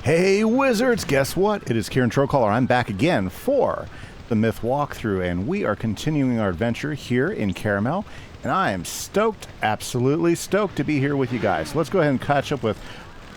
Hey Wizards, guess what? It is Kieran Trollcaller. I'm back again for the Myth walkthrough, and we are continuing our adventure here in Caramel, and I am stoked, absolutely stoked to be here with you guys. Let's go ahead and catch up with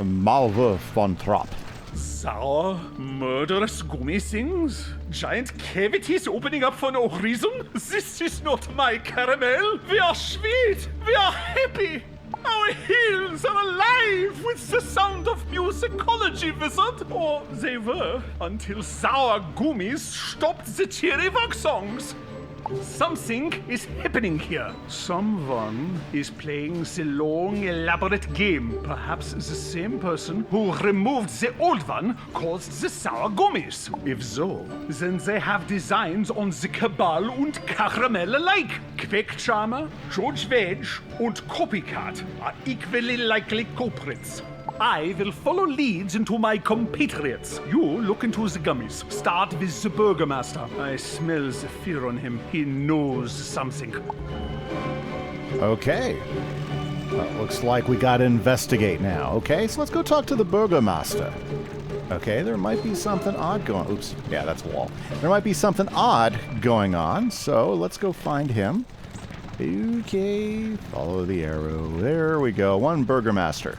Malva von Trapp. Sour, murderous gummy things? Giant cavities opening up for no reason? This is not my caramel. We are sweet. We are happy. Our hills are alive with the sound of musicology, wizard. Or they were, until sour gummies stopped the cheery rock songs. Something is happening here. Someone is playing the long, elaborate game. Perhaps the same person who removed the old one caused the sour gummies. If so, then they have designs on the cabal and caramel alike. Quackcharmer, George Veg, and Copycat are equally likely culprits. I will follow leads into my compatriots. You look into the gummies. Start with the Burgermaster. I smell the fear on him. He knows something. Okay. Well, looks like we gotta investigate now. Okay, so let's go talk to the Burgermaster. Okay, there might be something odd going on. Oops, yeah, that's a wall. There might be something odd going on, so let's go find him. Okay, follow the arrow. There we go. One Burgermaster.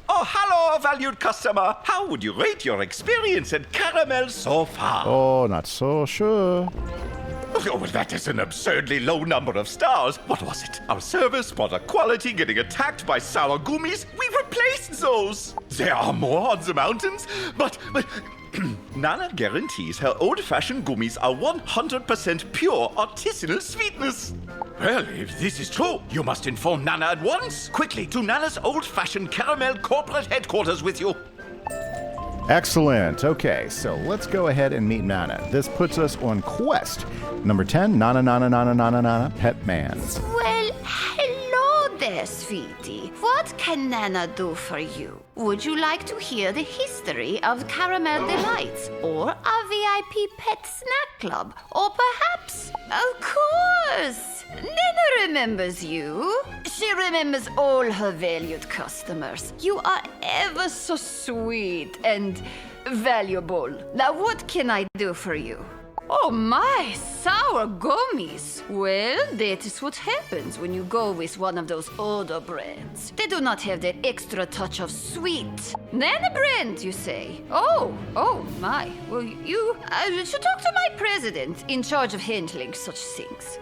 Oh, hello, valued customer. How would you rate your experience at Caramel so far? Oh, not so sure. Oh, well, that is an absurdly low number of stars. What was it? Our service, product quality, getting attacked by sour gummies? We replaced those. There are more on the mountains, but Nana guarantees her old-fashioned gummies are 100% pure artisanal sweetness. Well, if this is true, you must inform Nana at once. Quickly, to Nana's old-fashioned caramel corporate headquarters with you. Excellent. Okay, so let's go ahead and meet Nana. This puts us on quest number 10, Nana, Pet Man. Well, hello there, sweetie. What can Nana do for you? Would you like to hear the history of Caramel Delights, or our VIP Pet Snack Club, or perhaps, of course, Nana remembers you. She remembers all her valued customers. You are ever so sweet and valuable. Now, what can I do for you? Oh my, sour gummies! Well, that is what happens when you go with one of those older brands. They do not have that extra touch of sweet. Nana brand, you say? Oh my. Well, you should talk to my president in charge of handling such things.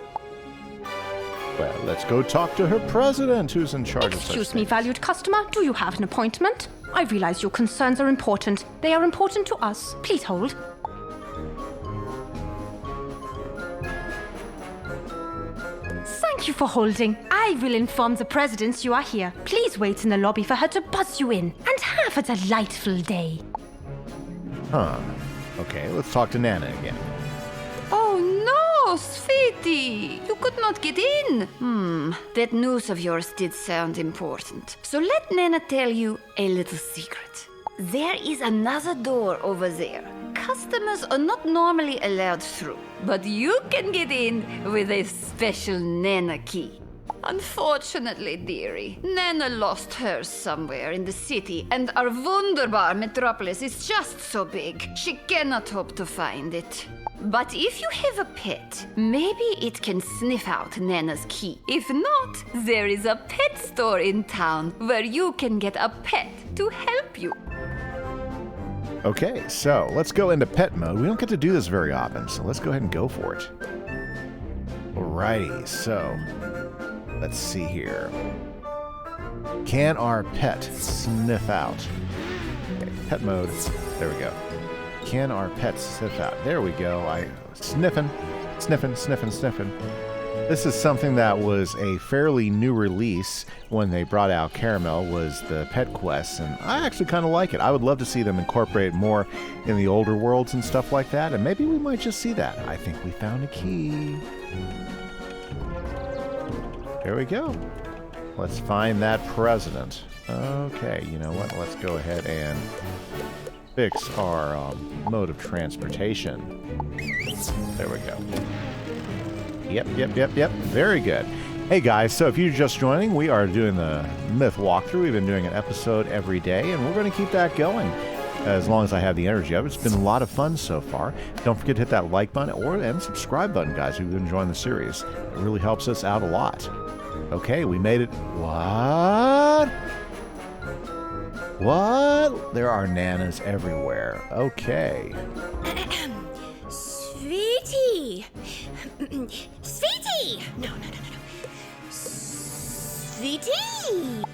Well, let's go talk to her president, who's in charge of such Excuse me, things. valued customer. Do you have an appointment? I realize your concerns are important. They are important to us. Please hold. Thank you for holding. I will inform the president you are here. Please wait in the lobby for her to buzz you in. And have a delightful day. Huh. Okay, let's talk to Nana again. Oh no, sweetie! You could not get in. That news of yours did sound important. So let Nana tell you a little secret. There is another door over there. Customers are not normally allowed through, but you can get in with a special Nana key. Unfortunately, dearie, Nana lost hers somewhere in the city, and our wunderbar metropolis is just so big, she cannot hope to find it. But if you have a pet, maybe it can sniff out Nana's key. If not, there is a pet store in town where you can get a pet to help you. Okay, so let's go into pet mode. We don't get to do this very often, so let's go ahead and go for it. Alrighty, so let's see here. Can our pet sniff out? Okay, pet mode. There we go. Can our pet sniff out? There we go. Sniffing. This is something that was a fairly new release when they brought out Caramel, was the pet quests, and I actually kind of like it. I would love to see them incorporate more in the older worlds and stuff like that, and maybe we might just see that. I think we found a key. There we go. Let's find that president. Okay, you know what? Let's go ahead and fix our mode of transportation. There we go. Yep. Very good. Hey guys, so if you're just joining, we are doing the Myth walkthrough. We've been doing an episode every day, and we're going to keep that going as long as I have the energy of it. It's been a lot of fun so far. Don't forget to hit that like button and subscribe button, guys, who've been enjoying the series. It really helps us out a lot. Okay, we made it. What? What? There are nanas everywhere. Okay. Sweetie! Sweetie! No. Sweetie!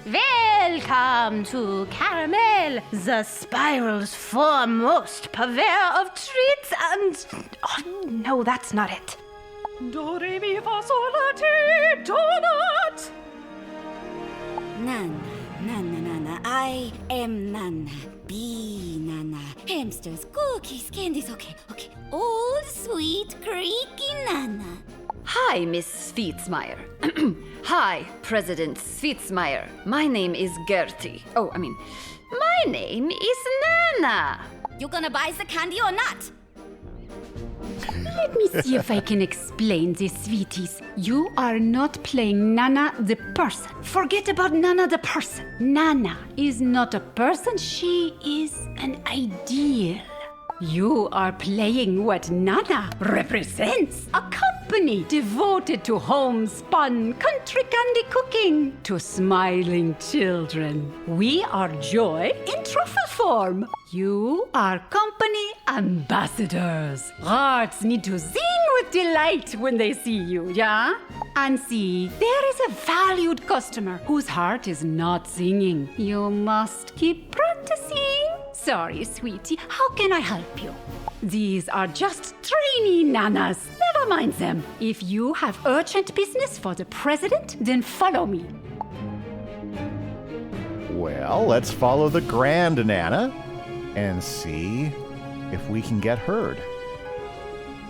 Welcome to Caramel, the spiral's foremost purveyor of treats and... Oh, no, that's not it. Do, re, mi, fa, sol, la, ti, donut! Nana. I am Nana. Be Nana. Hamsters, cookies, candies, okay. Old, sweet, creaky Nana. Hi, Miss Sweetsmeyer. Hi, President Sweetsmeyer. My name is Gertie. My name is Nana. You gonna buy the candy or not? Let me see if I can explain this, sweeties. You are not playing Nana the person. Forget about Nana the person. Nana is not a person, she is an ideal. You are playing what Nana represents. A company devoted to homespun country candy cooking, to smiling children. We are joy in truffle form. You are company ambassadors. Hearts need to sing with delight when they see you, yeah? And see, there is a valued customer whose heart is not singing. You must keep practicing. Sorry, sweetie, how can I help you? These are just trainee nanas. Never mind them. If you have urgent business for the president, then follow me. Well, let's follow the Grand Nana and see if we can get heard.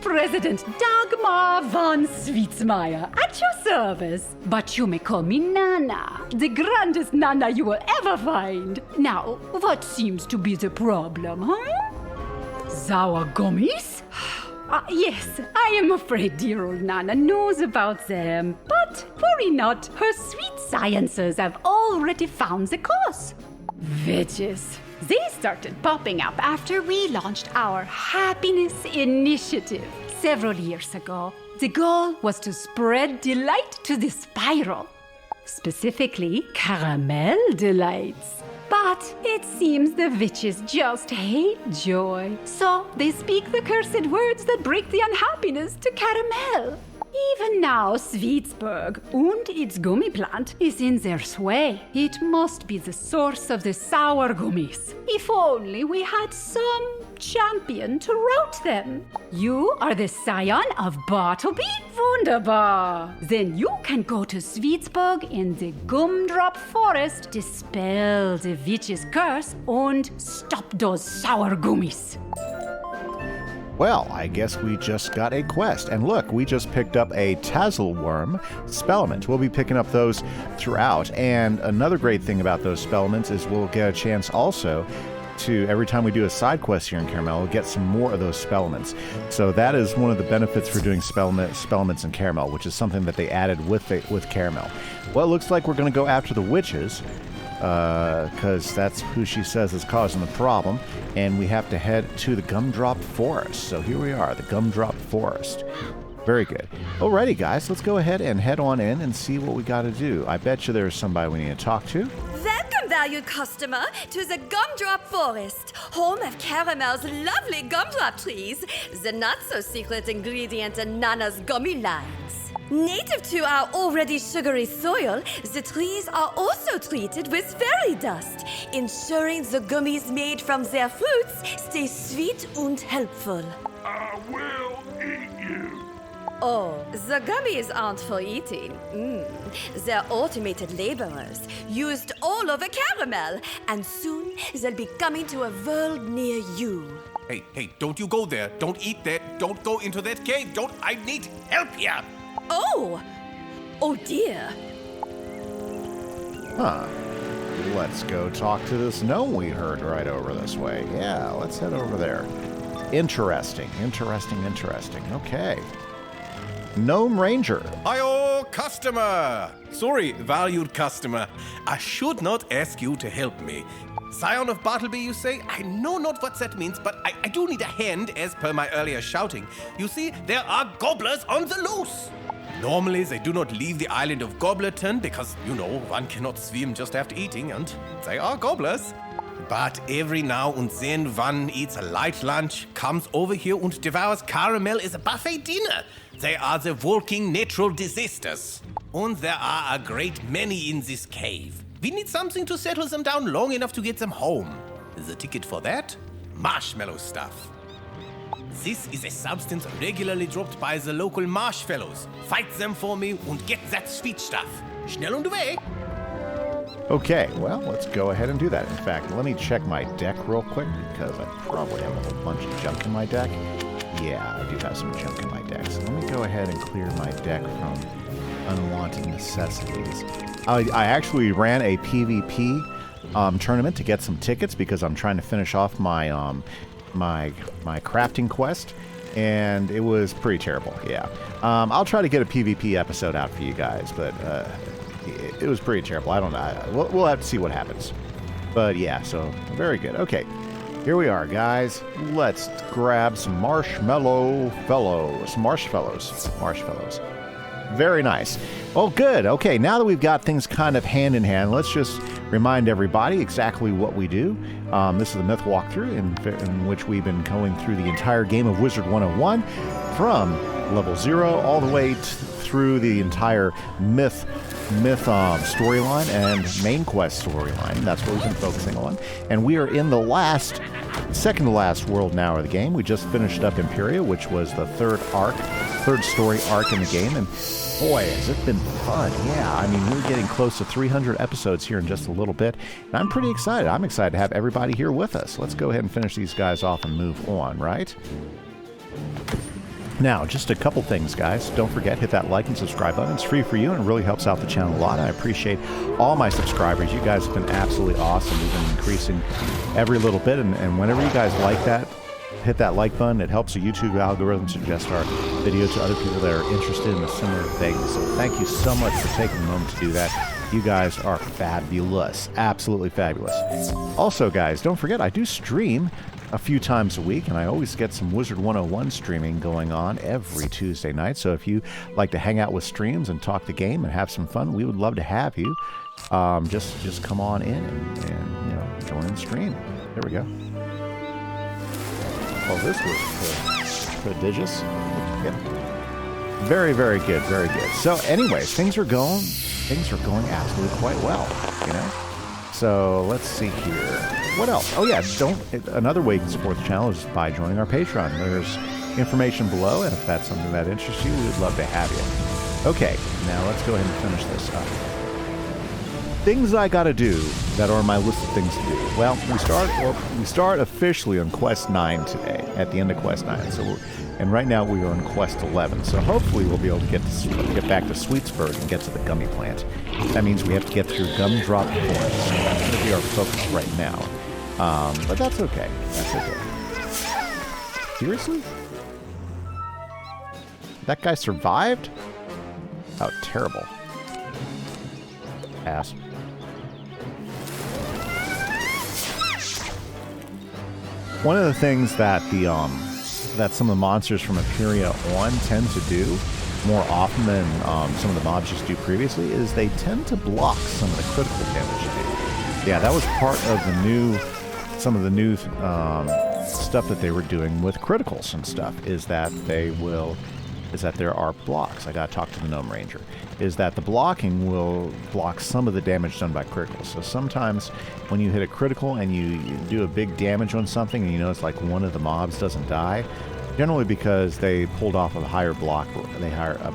President Dagmar von Sweetsmeyer, at your service. But you may call me Nana, the grandest Nana you will ever find. Now, what seems to be the problem, huh? Sour gummies? Yes, I am afraid dear old Nana knows about them. But worry not, her sweet sciences have already found the cause. Witches. They started popping up after we launched our happiness initiative several years ago. The goal was to spread delight to the spiral, specifically caramel delights. But it seems the witches just hate joy, so they speak the cursed words that break the unhappiness to caramel. Even now, Sweetsburg and its gummy plant is in their sway. It must be the source of the sour gummies. If only we had some champion to rout them. You are the scion of Bartleby? Wunderbar! Then you can go to Sweetsburg in the Gumdrop Forest, dispel the witch's curse, and stop those sour gummies. Well, I guess we just got a quest. And look, we just picked up a Tazelworm Spellment. We'll be picking up those throughout. And another great thing about those Spellments is we'll get a chance also to, every time we do a side quest here in Caramel, we'll get some more of those Spellments. So that is one of the benefits for doing Spellments in Caramel, which is something that they added with Caramel. Well, it looks like we're going to go after the witches, because that's who she says is causing the problem, and we have to head to the Gumdrop Forest. So here we are, the Gumdrop Forest. Very good. Alrighty, guys, let's go ahead and head on in and see what we got to do. I bet you there's somebody we need to talk to. Welcome, valued customer, to the Gumdrop Forest, home of Caramel's lovely gumdrop trees, the not-so-secret ingredient in Nana's gummy lines. Native to our already sugary soil, the trees are also treated with fairy dust, ensuring the gummies made from their fruits stay sweet and helpful. I will eat you. Oh, the gummies aren't for eating. They're automated laborers, used all over Caramel, and soon they'll be coming to a world near you. Hey, don't you go there. Don't eat that. Don't go into that cave. I need help here. Oh dear. Huh. Let's go talk to this gnome we heard right over this way. Yeah, let's head over there. Interesting. Okay. Gnome Ranger. Hi-oh, customer! Sorry, valued customer. I should not ask you to help me. Scion of Bartleby, you say? I know not what that means, but I do need a hand, as per my earlier shouting. You see, there are gobblers on the loose. Normally, they do not leave the island of Gobblerton because, one cannot swim just after eating, and they are gobblers. But every now and then one eats a light lunch, comes over here and devours caramel as a buffet dinner. They are the walking natural disasters. And there are a great many in this cave. We need something to settle them down long enough to get them home. The ticket for that? Marshmallow stuff. This is a substance regularly dropped by the local marsh fellows. Fight them for me and get that sweet stuff. Schnell und away. Okay, well, let's go ahead and do that. In fact, let me check my deck real quick because I probably have a whole bunch of junk in my deck. Yeah, I do have some junk in my deck. So let me go ahead and clear my deck from unwanted necessities. I actually ran a PvP tournament to get some tickets because I'm trying to finish off my my crafting quest, and it was pretty terrible. Yeah, I'll try to get a PvP episode out for you guys, but it was pretty terrible. I don't know. We'll have to see what happens. But yeah, so very good. Okay, here we are, guys. Let's grab some marshmallow fellows. Marshmallows. Very nice. Oh, good. Okay, now that we've got things kind of hand in hand, let's just remind everybody exactly what we do. This is the Myth walkthrough in which we've been going through the entire game of Wizard101 from level 0 all the way through the entire Myth storyline and main quest storyline. That's what we've been focusing on. And we are in the second to last world now of the game. We just finished up Imperia, which was the third story arc in the game, and boy, has it been fun. Yeah, I mean, we're getting close to 300 episodes here in just a little bit, and I'm pretty excited. I'm excited to have everybody here with us. Let's go ahead and finish these guys off and move on, right? Now, just a couple things, guys. Don't forget, hit that like and subscribe button. It's free for you, and it really helps out the channel a lot. I appreciate all my subscribers. You guys have been absolutely awesome. We've been increasing every little bit, and whenever you guys like that, hit that like button. It helps the YouTube algorithm suggest our video to other people that are interested in a similar thing. So thank you so much for taking a moment to do that. You guys are fabulous. Absolutely fabulous. Also, guys, don't forget, I do stream a few times a week, and I always get some Wizard101 streaming going on every Tuesday night. So if you like to hang out with streams and talk the game and have some fun, we would love to have you. Just come on in and join the stream. There we go. Oh, this was prodigious. Yeah. Very, very good, very good. So anyways, things are going absolutely quite well, So let's see here. What else? Oh yeah, another way you can support the channel is by joining our Patreon. There's information below, and if that's something that interests you, we would love to have you. Okay, now let's go ahead and finish this up. Things I gotta do that are on my list of things to do. Well, we start officially on Quest 9 today, at the end of Quest 9. And right now we are on Quest 11. So hopefully we'll be able to get back to Sweetsburg and get to the gummy plant. That means we have to get through Gumdrop Forest. So that's going to be our focus right now. But that's okay. That's okay. Seriously? That guy survived? How terrible. Ass. One of the things that that some of the monsters from Imperia tend to do more often than some of the mobs used to do previously is they tend to block some of the critical damage you do. Yeah, that was part of some of the new stuff that they were doing with criticals and stuff, is that there are blocks. I gotta talk to the Gnome Ranger. Is that the blocking will block some of the damage done by criticals. So sometimes when you hit a critical and you do a big damage on something and it's like one of the mobs doesn't die, generally because they pulled off a higher block, they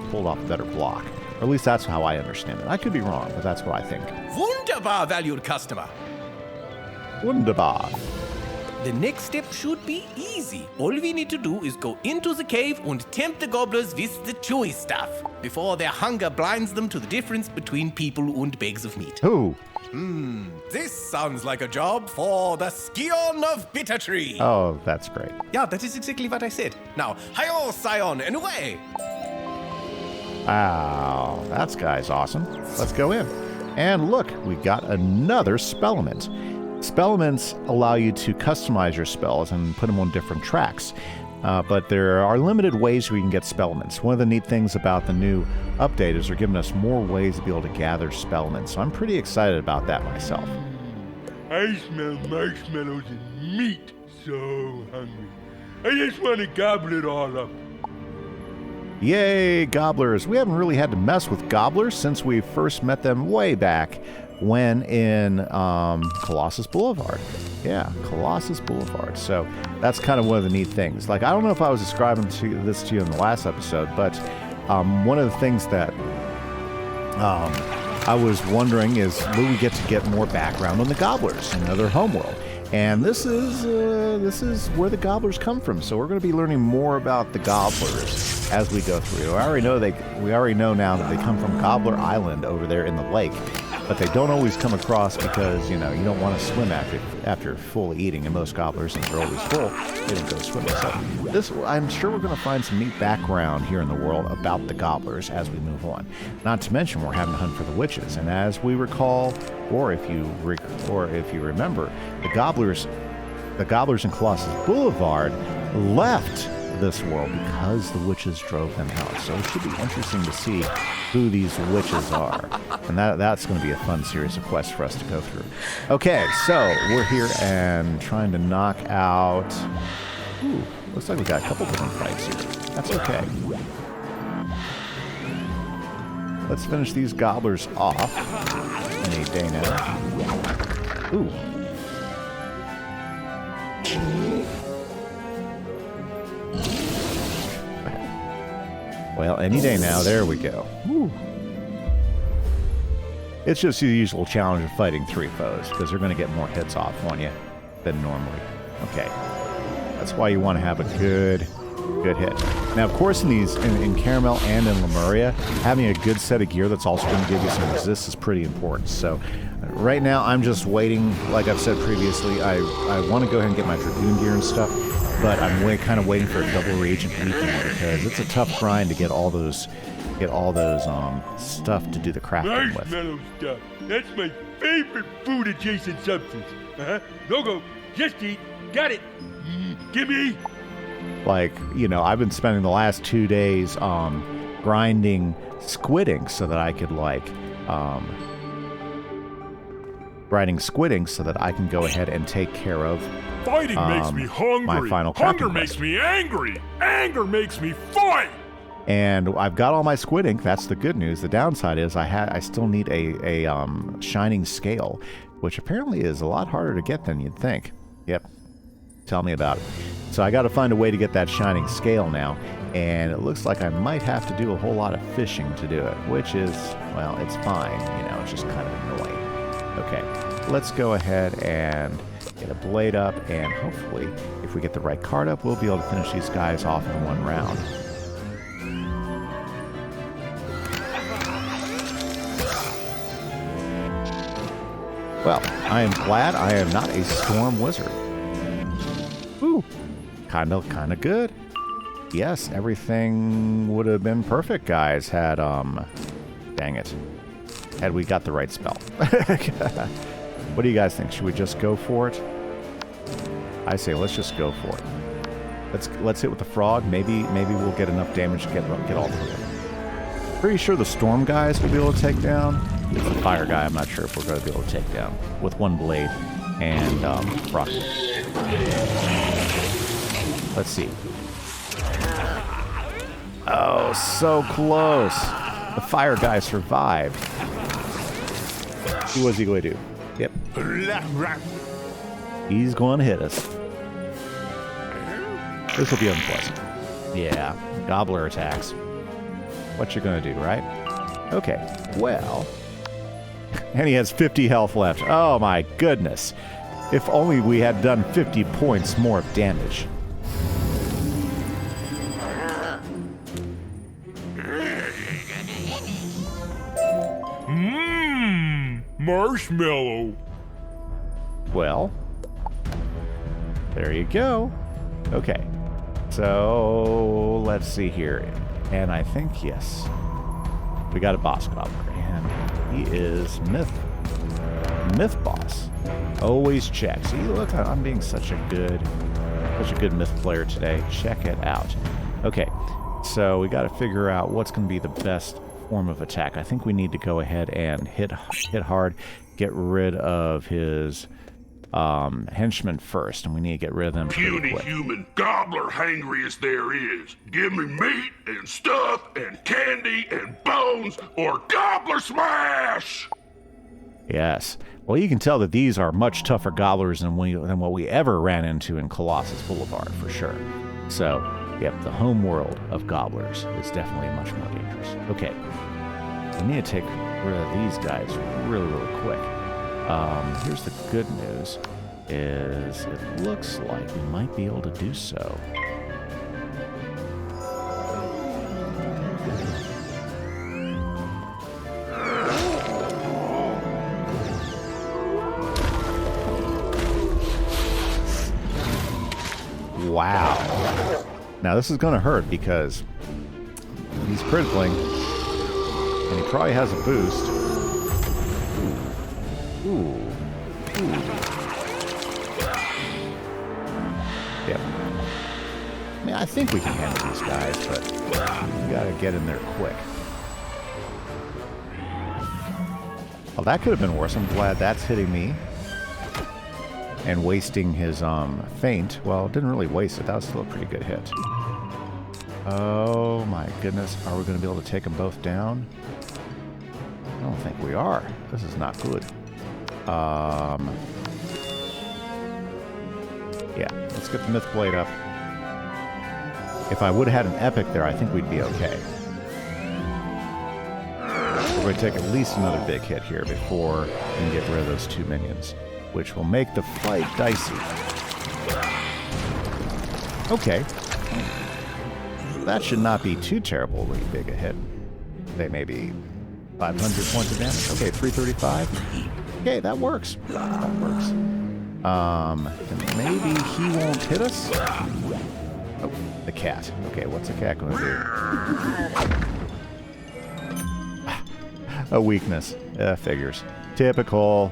pulled off a better block. Or at least that's how I understand it. I could be wrong, but that's what I think. Wunderbar, valued customer. Wunderbar. The next step should be easy. All we need to do is go into the cave and tempt the gobblers with the chewy stuff before their hunger blinds them to the difference between people and bags of meat. Who? This sounds like a job for the Scion of Bittertree. Oh, that's great. Yeah, that is exactly what I said. Now, hi-yo, Scion, and away! Wow, that guy's awesome. Let's go in. And look, we got another spellement. Spellements allow you to customize your spells and put them on different tracks. But there are limited ways we can get spellements. One of the neat things about the new update is they're giving us more ways to be able to gather spellements. So I'm pretty excited about that myself. I smell marshmallows and meat. So hungry. I just want to gobble it all up. Yay, gobblers. We haven't really had to mess with gobblers since we first met them way back when in Colossus Boulevard. Yeah, Colossus Boulevard. So that's kind of one of the neat things. Like, I don't know if I was describing this to you in the last episode, but one of the things that I was wondering is, will we get more background on the gobblers and their homeworld? And this is where the gobblers come from. So we're going to be learning more about the gobblers as we go through. We already know now that they come from Gobbler Island over there in the lake, but they don't always come across because you don't want to swim after full eating, and most gobblers, since they're always full, they don't go swimming. So I'm sure we're going to find some neat background here in the world about the gobblers as we move on. Not to mention we're having to hunt for the witches, and as we recall, or if you remember, the gobblers in Colossus Boulevard left this world because the witches drove them out. So it should be interesting to see who these witches are. And that's going to be a fun series of quests for us to go through. Okay, so we're here and trying to knock out... Ooh, looks like we got a couple different fights here. That's okay. Let's finish these gobblers off any day now. Ooh. Well, any day now. There we go. Woo. It's just the usual challenge of fighting 3 foes, because they're going to get more hits off on you than normally. Okay. That's why you want to have a good hit. Now, of course, in Caramel and in Lemuria, having a good set of gear that's also going to give you some resist is pretty important. So right now, I'm just waiting. Like I've said previously, I want to go ahead and get my Dragoon gear and stuff, but I'm kind of waiting for a double reagent weekend because it's a tough grind to get all those stuff to do the crafting with. Marshmallow stuff. That's my favorite food adjacent substance. No go. Just eat. Got it. Gimme. Like, I've been spending the last 2 days grinding squid ink so that I could grinding squid ink so that I can go ahead and take care of Fighting makes me hungry. My final Hunger crafting makes quest. me angry. Anger makes me fight. And I've got all my squid ink. That's the good news. The downside is I still need a shining scale, which apparently is a lot harder to get than you'd think. Yep. Tell me about it. So I got to find a way to get that shining scale now, and it looks like I might have to do a whole lot of fishing to do it, which is, well, it's fine. It's just kind of annoying. Okay, let's go ahead and get a blade up, and hopefully, if we get the right card up, we'll be able to finish these guys off in one round. Well, I am glad I am not a storm wizard. Ooh, kind of good. Yes, everything would have been perfect, guys, had, dang it, had we got the right spell. What do you guys think? Should we just go for it? I say let's just go for it. Let's hit with the frog. Maybe we'll get enough damage to get all three of them. Pretty sure the storm guys will be able to take down. It's the fire guy I'm not sure if we're going to be able to take down with one blade and frog. Let's see. Oh, so close. The fire guy survived. What's he going to do? Yep. He's going to hit us. This will be unpleasant. Yeah, gobbler attacks. What you going to do, right? Okay, well. And he has 50 health left. Oh my goodness. If only we had done 50 points more of damage. Marshmallow. Well, there you go. Okay, so let's see here. And I think, yes. We got a boss gobbler, and he is Myth boss. Always check. See, look, I'm being such a good Myth player today. Check it out. Okay, so we got to figure out what's going to be the best form of attack. I think we need to go ahead and hit hard, get rid of his henchmen first, and we need to get rid of them pretty Puny quick. human, gobbler hangry as there is. Give me meat and stuff and candy and bones or gobbler smash! Yes. Well, you can tell that these are much tougher gobblers than what we ever ran into in Colossus Boulevard, for sure. So, yep, the home world of gobblers is definitely much more dangerous. Okay. We need to take rid of these guys really, really quick. Here's the good news, is it looks like we might be able to do so. Wow. Now this is going to hurt because he's critically, and he probably has a boost. Ooh. Yep. I mean, I think we can handle these guys, but we gotta get in there quick. Oh, that could have been worse. I'm glad that's hitting me. And wasting his feint. Well, it didn't really waste it. That was still a pretty good hit. Oh my goodness. Are we going to be able to take them both down? I don't think we are. This is not good. Yeah, let's get the Myth Blade up. If I would have had an epic there, I think we'd be okay. We're going to take at least another big hit here before we can get rid of those two minions, which will make the fight dicey. Okay. That should not be too terribly big a hit. They may be 500 points of damage. Okay, 335. Okay, that works. That works. And maybe he won't hit us? Oh, the cat. Okay, what's the cat going to do? A weakness. Figures. Typical.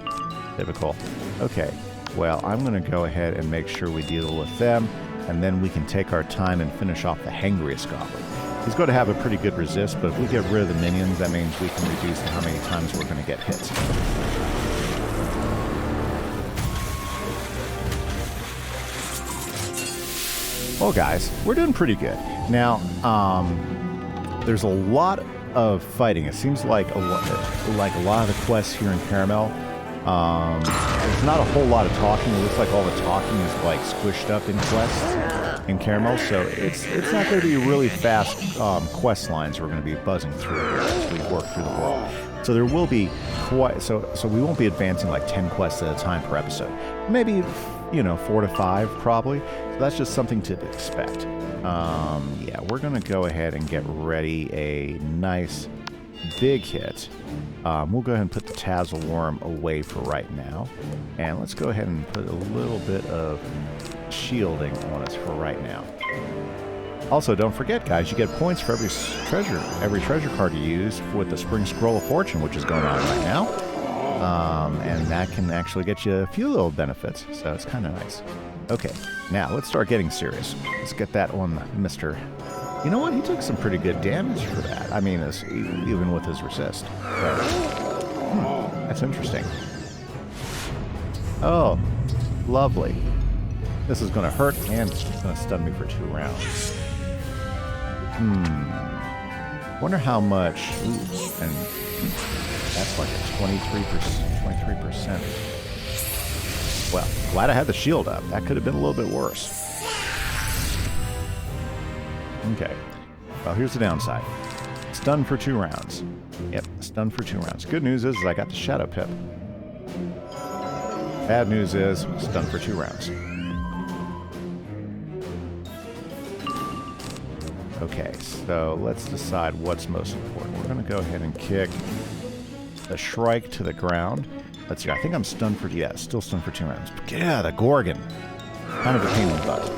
Okay, well, I'm going to go ahead and make sure we deal with them, and then we can take our time and finish off the hangriest goblin. He's going to have a pretty good resist, but if we get rid of the minions, that means we can reduce how many times we're going to get hit. Well, guys, we're doing pretty good. Now, there's a lot of fighting. It seems like a lot of the quests here in Caramel. There's not a whole lot of talking. It looks like all the talking is like squished up in quests in Caramel, so it's not going to be really fast quest lines we're going to be buzzing through here as we work through the world. So there will be so we won't be advancing like 10 quests at a time per episode. Maybe 4 to 5 probably. So that's just something to expect. Yeah, we're going to go ahead and get ready a nice big hit. We'll go ahead and put the Tassel Worm away for right now. And let's go ahead and put a little bit of shielding on us for right now. Also, don't forget, guys, you get points for every treasure card you use with the Spring Scroll of Fortune, which is going on right now. And that can actually get you a few little benefits, so it's kind of nice. Okay, now let's start getting serious. Let's get that on Mr. You know what? He took some pretty good damage for that. I mean, even with his resist. But, that's interesting. Oh, lovely. This is going to hurt, and it's going to stun me for 2 rounds. Wonder how much. Ooh, and that's like a 23%. Well, glad I had the shield up. That could have been a little bit worse. Okay. Well, here's the downside. Stun for 2 rounds. Yep, stun for 2 rounds. Good news is I got the Shadow Pip. Bad news is stun for 2 rounds. Okay, so let's decide what's most important. We're going to go ahead and kick the Shrike to the ground. Let's see, I think I'm stunned for, yeah, still stunned for 2 rounds. Yeah, the Gorgon. Kind of a pain in the butt.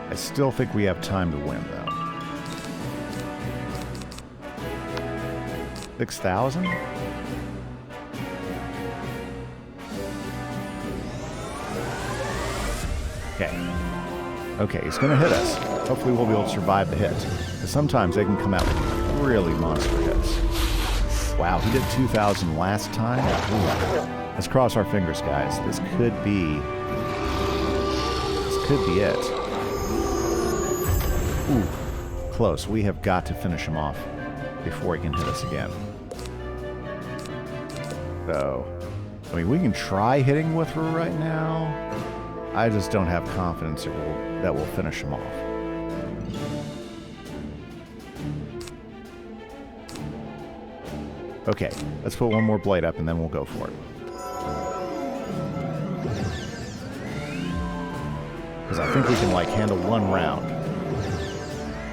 I still think we have time to win, though. 6,000? Okay. Okay, he's gonna hit us. Hopefully we'll be able to survive the hit. Because sometimes they can come out with really monster hits. Wow, he did 2,000 last time. Ooh. Let's cross our fingers, guys. This could be it. Ooh, close. We have got to finish him off before he can hit us again. So, I mean, we can try hitting with her right now. I just don't have confidence that we'll finish him off. Okay, let's put one more blade up and then we'll go for it. Because I think we can, like, handle one round.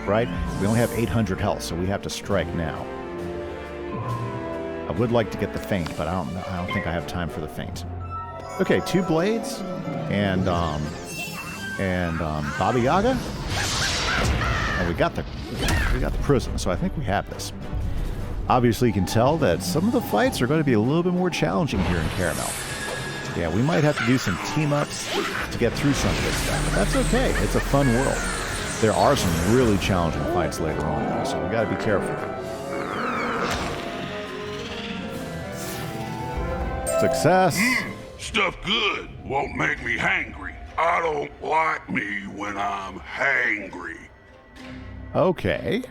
Right? We only have 800 health, so we have to strike now. I would like to get the feint, but I don't think I have time for the feint. Okay, 2 blades and Baba Yaga. And we got the prism, so I think we have this. Obviously, you can tell that some of the fights are going to be a little bit more challenging here in Caramel. Yeah, we might have to do some team-ups to get through some of this stuff, but that's okay. It's a fun world. There are some really challenging fights later on, though, so we got to be careful. Success! Stuff good won't make me hangry. I don't like me when I'm hangry. Okay.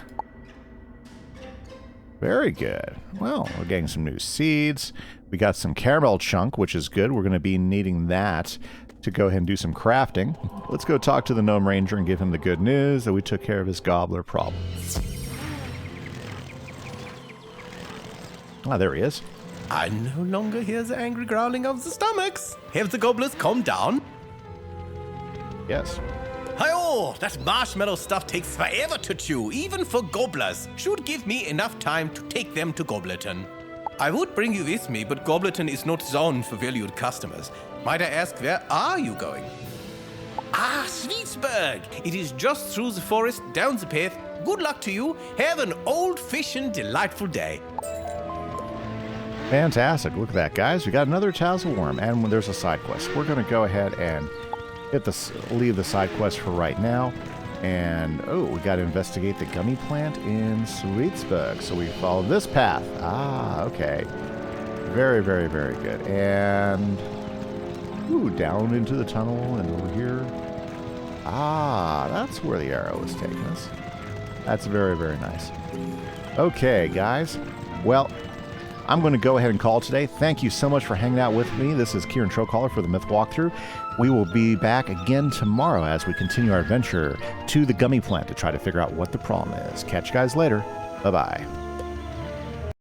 Very good. Well, we're getting some new seeds. We got some caramel chunk, which is good. We're going to be needing that to go ahead and do some crafting. Let's go talk to the Gnome Ranger and give him the good news that we took care of his gobbler problem. Ah, there he is. I no longer hear the angry growling of the stomachs. Have the gobblers calmed down? Yes. Hi-oh! That marshmallow stuff takes forever to chew, even for gobblers. Should give me enough time to take them to Gobleton. I would bring you with me, but Gobleton is not zoned for valued customers. Might I ask, where are you going? Ah, Sweetsburg! It is just through the forest, down the path. Good luck to you. Have an old-fashioned, delightful day. Fantastic. Look at that, guys. We got another Tassel Worm, and there's a side quest. We're going to go ahead and leave the side quest for right now. And, oh, we got to investigate the gummy plant in Sweetsburg. So we follow this path. Ah, okay. Very, very, very good. And, ooh, down into the tunnel and over here. Ah, that's where the arrow is taking us. That's very, very nice. Okay, guys. Well, I'm going to go ahead and call today. Thank you so much for hanging out with me. This is Kieran Trocaller for the Myth Walkthrough. We will be back again tomorrow as we continue our adventure to the gummy plant to try to figure out what the problem is. Catch you guys later. Bye-bye.